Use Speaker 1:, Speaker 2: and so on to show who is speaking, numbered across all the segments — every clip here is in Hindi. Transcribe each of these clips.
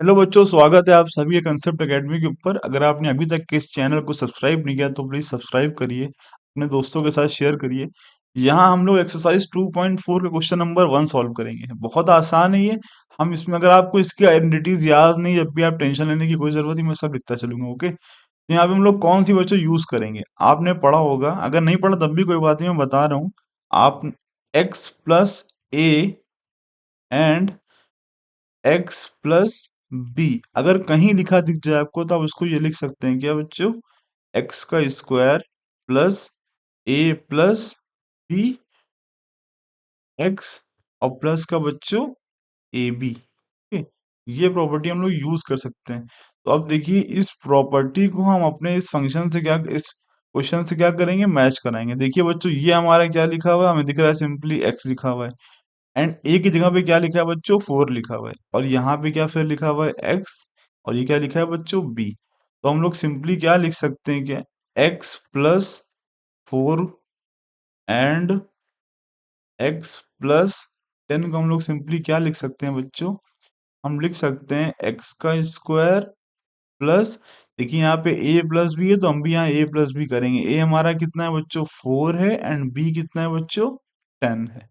Speaker 1: हेलो बच्चों, स्वागत है आप सभी के कंसेप्ट एकेडमी के ऊपर। अगर आपने अभी तक के इस चैनल को सब्सक्राइब नहीं किया तो प्लीज सब्सक्राइब करिए, अपने दोस्तों के साथ शेयर करिए। यहाँ हम लोग एक्सरसाइज 2.4 का क्वेश्चन नंबर 1 सॉल्व करेंगे। बहुत आसान है ये। हम इसमें अगर आपको इसकी आइडेंटिटीज याद नहीं, जब भी आप टेंशन लेने की कोई जरूरत नहीं, मैं सब लिखता चलूंगा। ओके, तो यहाँ पे हम लोग कौन सी बच्चों यूज करेंगे, आपने पढ़ा होगा। अगर नहीं पढ़ा तब भी कोई बात नहीं, मैं बता रहा हूँ। आप x plus a and x plus b अगर कहीं लिखा दिख जाए आपको, तो आप उसको ये लिख सकते हैं क्या बच्चों, एक्स का स्क्वायर प्लस ए प्लस बी एक्स, और प्लस का बच्चों ए बी। ठीक, ये प्रॉपर्टी हम लोग यूज कर सकते हैं। तो अब देखिए, इस प्रॉपर्टी को हम अपने इस फंक्शन से क्या, इस क्वेश्चन से क्या करेंगे, मैच कराएंगे। देखिए बच्चों, ये हमारा क्या लिखा हुआ है, हमें दिख रहा है सिंपली एक्स लिखा हुआ है। एंड ए की जगह पे क्या लिखा है बच्चों, 4 लिखा हुआ है। और यहाँ पे क्या फिर लिखा हुआ है, एक्स। और ये क्या लिखा है बच्चों, बी। तो हम लोग सिंपली क्या लिख सकते हैं, क्या, x plus 4 and x plus 10 को हम लोग सिंपली क्या लिख सकते हैं बच्चों, हम लिख सकते हैं एक्स का स्क्वायर प्लस, देखिए यहाँ पे ए प्लस बी है तो हम भी यहाँ ए प्लस बी करेंगे। ए हमारा कितना है बच्चों, 4 है, एंड बी कितना है बच्चों, 10 है।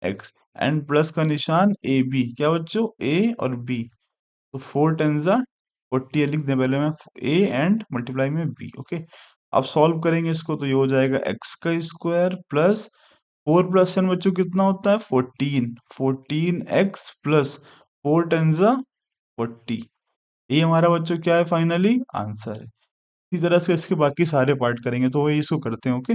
Speaker 1: एक्स एंड प्लस का निशान ए बी, क्या बच्चों, ए और बी। तो 4 10 40 लिख दें पहले में, ए एंड मल्टीप्लाई में बी। ओके, अब सॉल्व करेंगे इसको, तो ये हो जाएगा एक्स का स्क्वायर प्लस 4 + 10 बच्चों कितना होता है, 14। 14 एक्स प्लस 4 10 40। ये हमारा बच्चों क्या है, फाइनली आंसर है। इसी तरह से इसके बाकी सारे पार्ट करेंगे, तो वही इसको करते हैं। ओके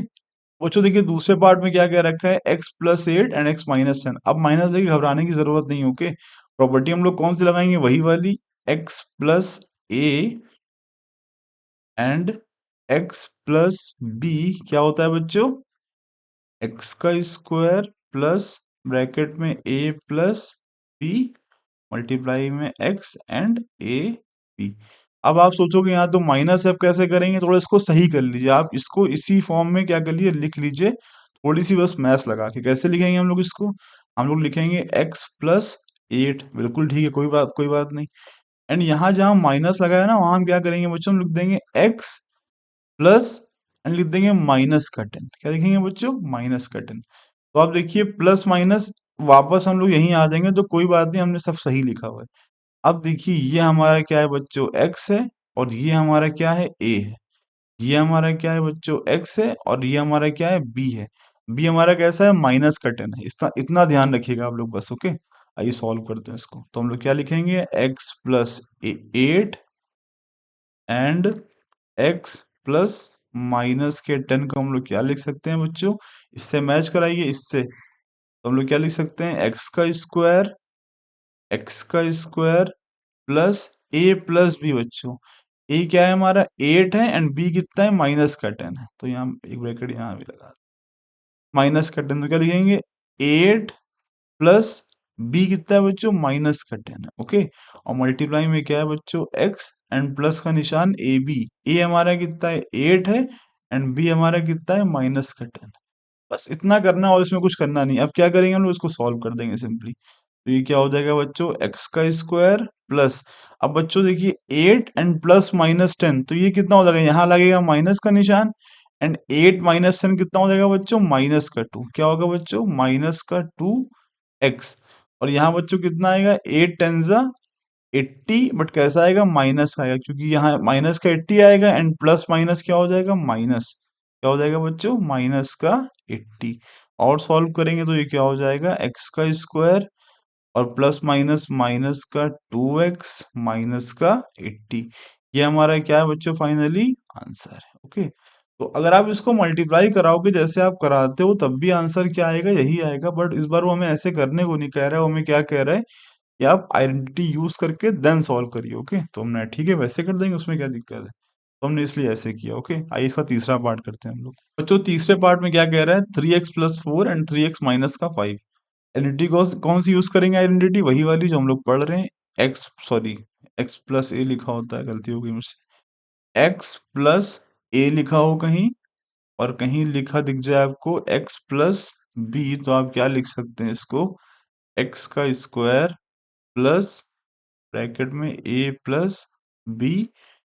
Speaker 1: बच्चों, देखिए दूसरे पार्ट में क्या क्या रखा है, x plus 8 and x minus 10। अब माइनस है कि घबराने की जरूरत नहीं। ओके, प्रॉपर्टी हम लोग कौन सी लगाएंगे, वही वाली, x plus a and x plus b क्या होता है बच्चों, एक्स का स्क्वायर प्लस ब्रैकेट में ए प्लस बी मल्टीप्लाई में एक्स एंड ए बी। अब आप सोचोगे यहाँ तो माइनस, अब कैसे करेंगे, थोड़ा इसको सही कर लीजिए। आप इसको इसी फॉर्म में क्या कर लीजिए, लिख लीजिए, थोड़ी सी बस मैथ लगा के। कैसे लिखेंगे हम लोग इसको, हम लोग लिखेंगे एक्स प्लस 8, बिल्कुल ठीक है, कोई बात नहीं। एंड यहाँ जहाँ माइनस लगाया ना, वहां हम क्या करेंगे बच्चों, हम लिख देंगे एक्स प्लस एंड लिख देंगे माइनस का 10। क्या लिखेंगे बच्चों, माइनस का 10। तो आप देखिए प्लस माइनस वापस हम लोग यहीं आ जाएंगे, तो कोई बात नहीं, हमने सब सही लिखा हुआ है। अब देखिए, ये हमारा क्या है बच्चों, एक्स है, और ये हमारा क्या है, ए है। ये हमारा क्या है बच्चों, एक्स है, और ये हमारा क्या है, बी है। बी हमारा कैसा है, माइनस का 10 है। इतना इतना ध्यान रखिएगा आप लोग बस। ओके, आइए सॉल्व करते हैं इसको। तो हम लोग क्या लिखेंगे, x plus 8 and x plus minus के 10 को हम लोग क्या लिख सकते हैं बच्चों, इससे मैच कराइए इससे। तो हम लोग क्या लिख सकते हैं, एक्स का स्क्वायर प्लस ए प्लस बी बच्चों। ए क्या है हमारा, 8 है, एंड बी कितना है, माइनस का 10 है। तो यहाँ एक ब्रैकेट यहाँ भी लगा, माइनस का 10, तो क्या लिखेंगे, 8 प्लस बी कितना है बच्चों, माइनस का 10 है। ओके, और मल्टीप्लाई में क्या है बच्चों, एक्स एंड प्लस का निशान ए बी। ए हमारा कितना है, 8 है, एंड बी हमारा कितना है, माइनस का 10। बस इतना करना, और इसमें कुछ करना नहीं। अब क्या करेंगे हम लोग, इसको सॉल्व कर देंगे सिंपली। तो ये क्या हो जाएगा बच्चों, एक्स का स्क्वायर प्लस, अब बच्चों देखिए 8 एंड प्लस माइनस 10, तो ये कितना हो जाएगा, यहाँ लगेगा माइनस का निशान। एंड 8 माइनस 10 कितना हो जाएगा बच्चों, माइनस का 2। क्या होगा बच्चों, माइनस का 2 एक्स। और यहाँ बच्चों कितना आएगा, 8 10 80, बट कैसा आएगा, माइनस आएगा, क्योंकि यहाँ माइनस का 80 आएगा, एंड प्लस माइनस क्या हो जाएगा, माइनस। क्या हो जाएगा बच्चों, माइनस का 80। और सॉल्व करेंगे तो ये क्या हो जाएगा, एक्स का स्क्वायर और प्लस माइनस माइनस का 2x माइनस का 80। ये हमारा क्या है बच्चों, फाइनली आंसर है। ओके, तो अगर आप इसको मल्टीप्लाई कराओगे जैसे आप कराते हो, तब भी आंसर क्या आएगा, यही आएगा। बट इस बार वो हमें ऐसे करने को नहीं कह रहा है, वो हमें क्या कह रहा है कि आप आइडेंटिटी यूज करके देन सॉल्व करिए। ओके, तो हमने ठीक है वैसे कर देंगे, उसमें क्या दिक्कत है, तो हमने इसलिए ऐसे किया। ओके, आइए इसका तीसरा पार्ट करते हैं हम लोग। बच्चों तीसरे पार्ट में क्या कह रहा है, 3x + 4 एंड 3x माइनस का 5। आइडेंटिटी कौन सी यूज करेंगे, आइडेंटिटी वही वाली जो हम लोग पढ़ रहे हैं। एक्स सॉरी, एक्स प्लस ए लिखा होता है, गलती हो गई मुझसे। एक्स प्लस ए लिखा हो कहीं, और कहीं लिखा दिख जाए आपको एक्स प्लस बी, तो आप क्या लिख सकते हैं इसको, एक्स का स्क्वायर प्लस ब्रैकेट में ए प्लस बी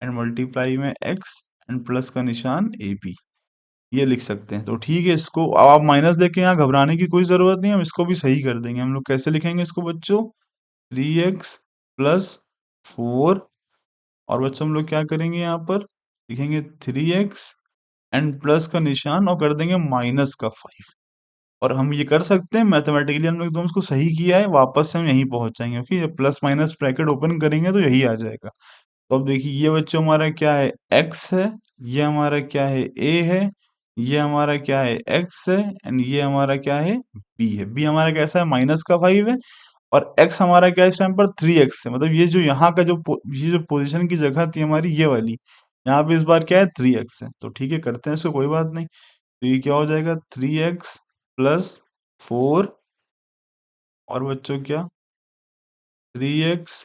Speaker 1: एंड मल्टीप्लाई में एक्स एंड प्लस का निशान ए बी, ये लिख सकते हैं। तो ठीक है, इसको अब आप माइनस देके यहाँ घबराने की कोई जरूरत नहीं है, हम इसको भी सही कर देंगे। हम लोग कैसे लिखेंगे इसको बच्चों, 3x प्लस 4, और बच्चों हम लोग क्या करेंगे यहाँ पर, लिखेंगे 3x एंड प्लस का निशान और कर देंगे माइनस का 5। और हम ये कर सकते हैं मैथमेटिकली, हम लोग एकदम इसको सही किया है, वापस से हम यहीं पहुंच जाएंगे क्योंकि जब प्लस माइनस ब्रैकेट ओपन करेंगे तो यही आ जाएगा। तो अब देखिए ये बच्चों हमारा क्या है, x है, ये हमारा क्या है, a है, ये हमारा क्या है, x है, एंड ये हमारा क्या है, b है। b हमारा कैसा है, -5 है, और x हमारा क्या है इस टाइम पर 3x है। मतलब ये जो यहाँ का जो ये जो पोजीशन की जगह थी हमारी ये वाली, यहाँ पे इस बार क्या है, 3x है। तो ठीक है, करते हैं इसको, कोई बात नहीं। तो ये क्या हो जाएगा, 3x प्लस 4, और बच्चों क्या, 3x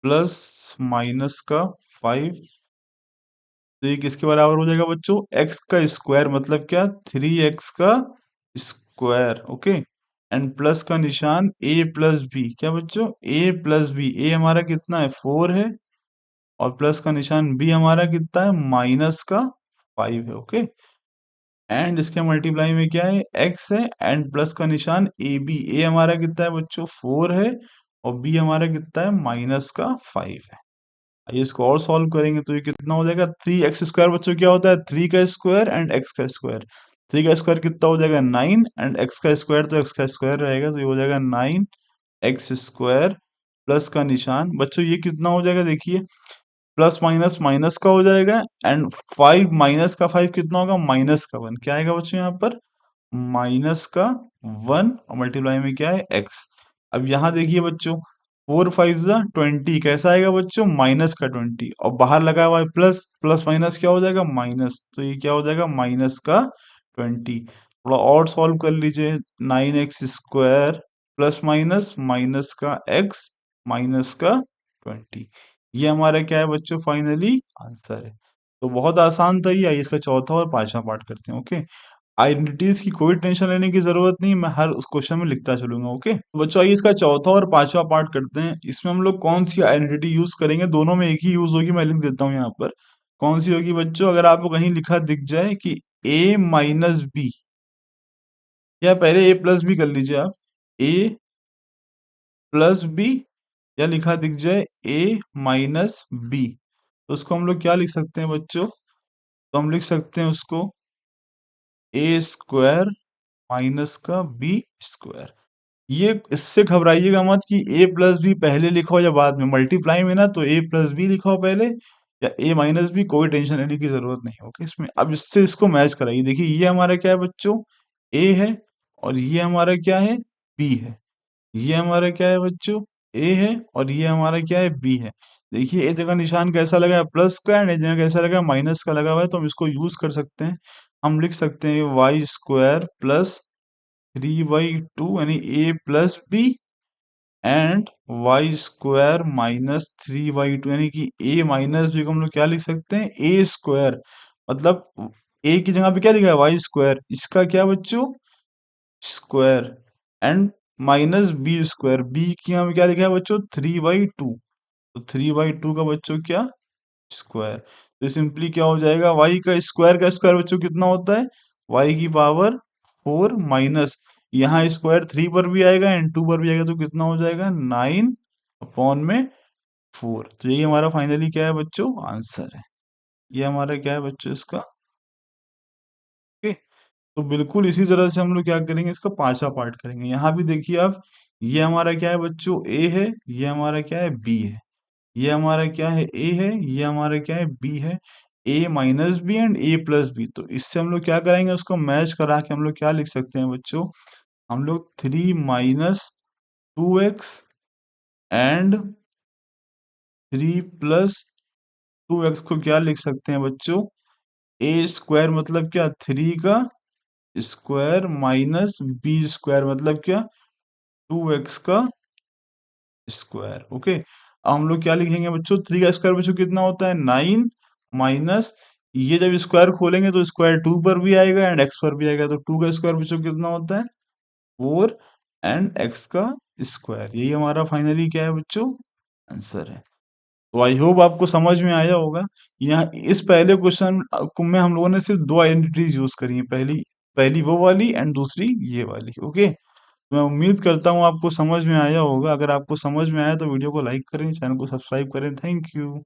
Speaker 1: प्लस माइनस का 5। तो ये किसके बराबर हो जाएगा बच्चों, x का स्क्वायर, मतलब क्या, 3x का स्क्वायर। ओके, एंड प्लस का निशान a प्लस बी, क्या बच्चों, a प्लस बी, a हमारा कितना है, 4 है, और प्लस का निशान b हमारा कितना है, माइनस का 5 है। ओके, एंड इसके मल्टीप्लाई में क्या है, x है, एंड प्लस का निशान ए बी, a हमारा कितना है बच्चों, 4 है, और b हमारा कितना है, माइनस का 5 है। आइए इसको और सॉल्व करेंगे तो ये कितना हो जाएगा, 3x स्क्वायर बच्चों क्या होता है, 3 का स्क्वायर एंड x का स्क्वायर। 3 का स्क्वायर कितना हो जाएगा, 9, एंड x का स्क्वायर तो x का स्क्वायर रहेगा, तो ये हो जाएगा 9x स्क्वायर, प्लस का निशान बच्चों ये कितना हो जाएगा, देखिए प्लस माइनस माइनस का हो जाएगा, एंड 5 माइनस का 5 कितना होगा, माइनस का 1, क्या आएगा बच्चों यहाँ पर, माइनस का 1, और मल्टीप्लाई में क्या है, x। अब यहाँ देखिए बच्चों, 4 5 20, कैसा आएगा बच्चों, माइनस का 20, और बाहर लगा हुआ है प्लस, प्लस माइनस क्या हो जाएगा, माइनस, तो ये क्या हो जाएगा, माइनस का 20। थोड़ा और सॉल्व कर लीजिए, 9x square plus minus minus का x माइनस का 20, ये हमारा क्या है बच्चों, फाइनली आंसर है। तो बहुत आसान था ये। आइए इसका चौथा और पांचवा पार्ट करते हैं। ओके, आइडेंटिटीज की कोई टेंशन लेने की जरूरत नहीं, मैं हर उस क्वेश्चन में लिखता चलूंगा। ओके, तो बच्चों आइए इसका चौथा और पांचवा पार्ट करते हैं। इसमें हम लोग कौन सी आइडेंटिटी यूज करेंगे, दोनों में एक ही यूज होगी, मैं लिख देता हूँ यहाँ पर। कौन सी होगी बच्चों, अगर आपको कहीं लिखा दिख जाए कि a माइनस बी, या पहले a प्लस बी कर लीजिए आप, a प्लस बी, या लिखा दिख जाए a माइनस बी, तो उसको हम लोग क्या लिख सकते हैं बच्चों, तो हम लिख सकते हैं उसको a स्क्वायर माइनस का बी स्क्वायर। ये इससे घबराइएगा मत कि ए प्लस बी पहले लिखो या बाद में, मल्टीप्लाई में ना तो ए प्लस बी लिखो पहले, या ए माइनस बी, कोई टेंशन लेने की जरूरत नहीं है। ओके, इसमें अब इससे इसको मैच कराइए। देखिए ये हमारा क्या है बच्चों, ए है, और ये हमारा क्या है, बी है। ये हमारा क्या है बच्चों, ए है, और ये हमारा क्या है, बी है। देखिए एक जगह निशान कैसा लगा है, प्लस का, एंड एक जगह कैसा लगा है, माइनस का लगा हुआ है, तो हम इसको यूज कर सकते हैं। हम लिख सकते हैं वाई स्क्वायर प्लस 3/2, यानी a plus b, and y square minus 3/2, यानी कि ए माइनस बी को हम लोग क्या लिख सकते हैं, ए स्क्वायर, मतलब ए की जगह पे क्या लिखा है, वाई स्क्वायर, इसका क्या बच्चों, square, and minus b square, b की यहाँ पे क्या लिखा है बच्चों, 3/2, तो 3/2 का बच्चों क्या, स्क्वायर। तो सिंपली क्या हो जाएगा, y का स्क्वायर बच्चों कितना होता है, y की पावर 4, माइनस यहाँ स्क्वायर 3 पर भी आएगा एंड 2 पर भी आएगा, तो कितना हो जाएगा, 9/4। तो यही हमारा फाइनली क्या है बच्चों, आंसर है। ये हमारा क्या है बच्चों इसका। ओके, तो बिल्कुल इसी तरह से हम लोग क्या करेंगे, इसका पांचवा पार्ट करेंगे। यहाँ भी देखिए आप, ये हमारा क्या है बच्चों, a है, ये हमारा क्या है, b है, ये हमारा क्या है, a है, ये हमारा क्या है, b है, a minus b and a plus b. तो इससे हम लोग क्या करेंगे, उसको मैच करा के हम लोग क्या लिख सकते हैं बच्चों, हम लोग 3 - 2x एंड 3 + 2x को क्या लिख सकते हैं बच्चों, a स्क्वायर मतलब क्या, 3 का स्क्वायर माइनस बी स्क्वायर मतलब क्या, 2x का स्क्वायर। ओके, अब हम लोग क्या लिखेंगे बच्चों, 3 का स्क्वायर बच्चों कितना होता है, 9, माइनस ये जब स्क्वायर खोलेंगे तो स्क्वायर 2 पर भी आएगा एंड x पर भी आएगा, तो 2 का स्क्वायर बच्चों कितना होता है, 4, एंड x का स्क्वायर। यही हमारा फाइनली क्या है बच्चों, आंसर है। तो आई होप आपको समझ में आया होगा। यहाँ इस पहले क्वेश्चन में हम लोगों ने सिर्फ दो आइडेंटिटीज यूज करी हैं, पहली पहली वो वाली एंड दूसरी ये वाली। ओके, मैं उम्मीद करता हूँ आपको समझ में आया होगा। अगर आपको समझ में आया तो वीडियो को लाइक करें, चैनल को सब्सक्राइब करें। Thank you.